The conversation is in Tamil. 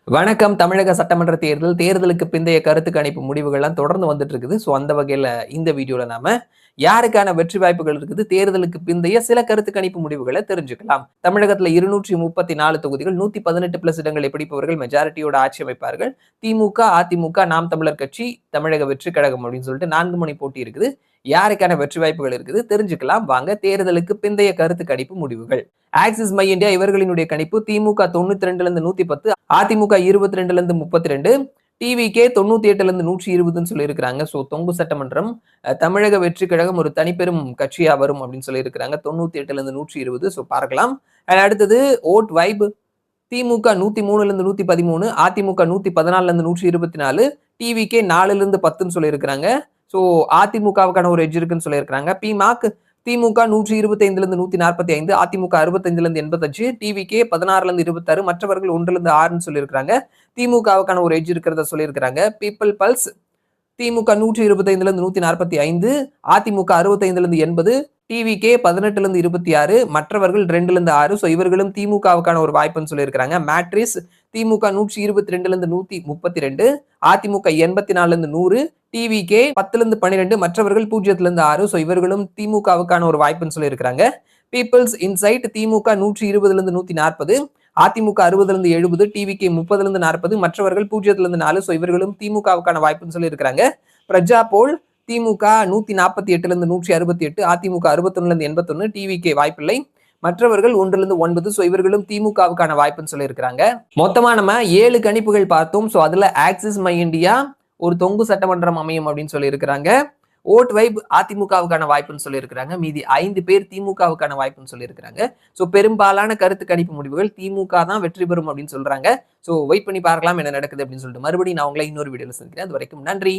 வணக்கம். தமிழக சட்டமன்ற தேர்தலுக்கு பிந்தைய கருத்து கணிப்பு முடிவுகள்லாம் தொடர்ந்து வந்துட்டு இருக்குது. ஸோ அந்த வகையில இந்த வீடியோல நாம யாருக்கான வெற்றி வாய்ப்புகள் இருக்குது, தேர்தலுக்கு பிந்தைய சில கருத்து கணிப்பு முடிவுகளை தெரிஞ்சுக்கலாம். தமிழகத்துல 234 தொகுதிகள், 118 பிளஸ் இடங்களை பிடிப்பவர்கள் மெஜாரிட்டியோட ஆட்சி அமைப்பார்கள். திமுக, அதிமுக, நாம் தமிழர் கட்சி, தமிழக வெற்றி கழகம் அப்படின்னு சொல்லிட்டு 4 முனை போட்டி இருக்குது. யாருக்கான வெற்றி வாய்ப்புகள் இருக்குது தெரிஞ்சுக்கலாம் வாங்க. தேர்தலுக்கு பிந்தைய கருத்து கணிப்பு முடிவுகள். ஆக்சிஸ் மை இந்தியா இவர்களினுடைய கணிப்பு திமுக 92ல இருந்து 110, அதிமுக 22ல இருந்து 32, டிவிகே 98ல இருந்து 120ன்னு சொல்லியிருக்கிறாங்க. ஸோ தொங்கு சட்டமன்றம் தமிழக வெற்றி கழகம் ஒரு தனிப்பெரும் கட்சியா வரும் அப்படின்னு சொல்லியிருக்கிறாங்க. 98ல இருந்து 120. ஸோ பார்க்கலாம். அடுத்தது ஓட் வைப் திமுக 103ல இருந்து 113, அதிமுக 114ல இருந்து 124, டிவிகே 4ல இருந்து 10ன்னு சொல்லியிருக்கிறாங்க. ஸோ அதிமுகவுக்கான ஒரு எட்ஜ் இருக்குன்னு சொல்லியிருக்கிறாங்க. பிமாக் திமுக 125ல இருந்து 145, அதிமுக 65ல இருந்து 85, டிவிகே 16ல இருந்து 26, மற்றவர்கள் 1ல இருந்து 6ன்னு சொல்லியிருக்கிறாங்க. திமுகவுக்கான ஒரு எட்ஜ் இருக்கிறத சொல்லியிருக்கிறாங்க. பீப்பிள் பல்ஸ் திமுக 125ல இருந்து 145, அதிமுக 65ல இருந்து 80, டிவிகே 18ல இருந்து 26, மற்றவர்கள் 2ல இருந்து 6. ஸோ இவர்களும் திமுகவுக்கான ஒரு வாய்ப்புன்னு சொல்லியிருக்கிறாங்க. மேட்ரிஸ் திமுக 122ல இருந்து 132, அதிமுக 84ல இருந்து 100, டிவிகே 10ல இருந்து 12, மற்றவர்கள் 0ல இருந்து 6. ஸோ இவர்களும் திமுகவுக்கான ஒரு வாய்ப்புன்னு சொல்லியிருக்கிறாங்க. பீப்பிள்ஸ் இன்சைட் திமுக 120ல இருந்து 140, அதிமுக 60ல இருந்து 70, டிவிகே 30ல இருந்து 40, மற்றவர்கள் 0ல இருந்து 4. ஸோ இவர்களும் திமுகவுக்கான வாய்ப்புன்னு சொல்லியிருக்கிறாங்க. பிரஜா போல் திமுக 148ல இருந்து 168, அதிமுக 61ல இருந்து 81, டிவிகே வாய்ப்பில்லை, மற்றவர்கள் 1ல இருந்து 9. ஸோ இவர்களும் திமுகவுக்கான வாய்ப்புன்னு சொல்லியிருக்கிறாங்க. மொத்தமா நம்ம 7 கணிப்புகள் பார்த்தோம். ஸோ அதுல ஆக்சிஸ் மை இந்தியா ஒரு தொங்கு சட்டமன்றம் அமையும் அப்படின்னு சொல்லியிருக்கிறாங்க. ஓட் வைப் அதிமுகவுக்கான வாய்ப்புன்னு சொல்லியிருக்கிறாங்க. மீதி 5 பேர் திமுகவுக்கான வாய்ப்புன்னு சொல்லியிருக்கிறாங்க. ஸோ பெரும்பாலான கருத்து கணிப்பு முடிவுகள் திமுக தான் வெற்றி பெறும் அப்படின்னு சொல்றாங்க. ஸோ வெயிட் பண்ணி பார்க்கலாம் என்ன நடக்குது அப்படின்னு சொல்லிட்டு மறுபடியும் நான் உங்களை இன்னொரு வீடியோல சந்திக்கிறேன். அது வரைக்கும் நன்றி.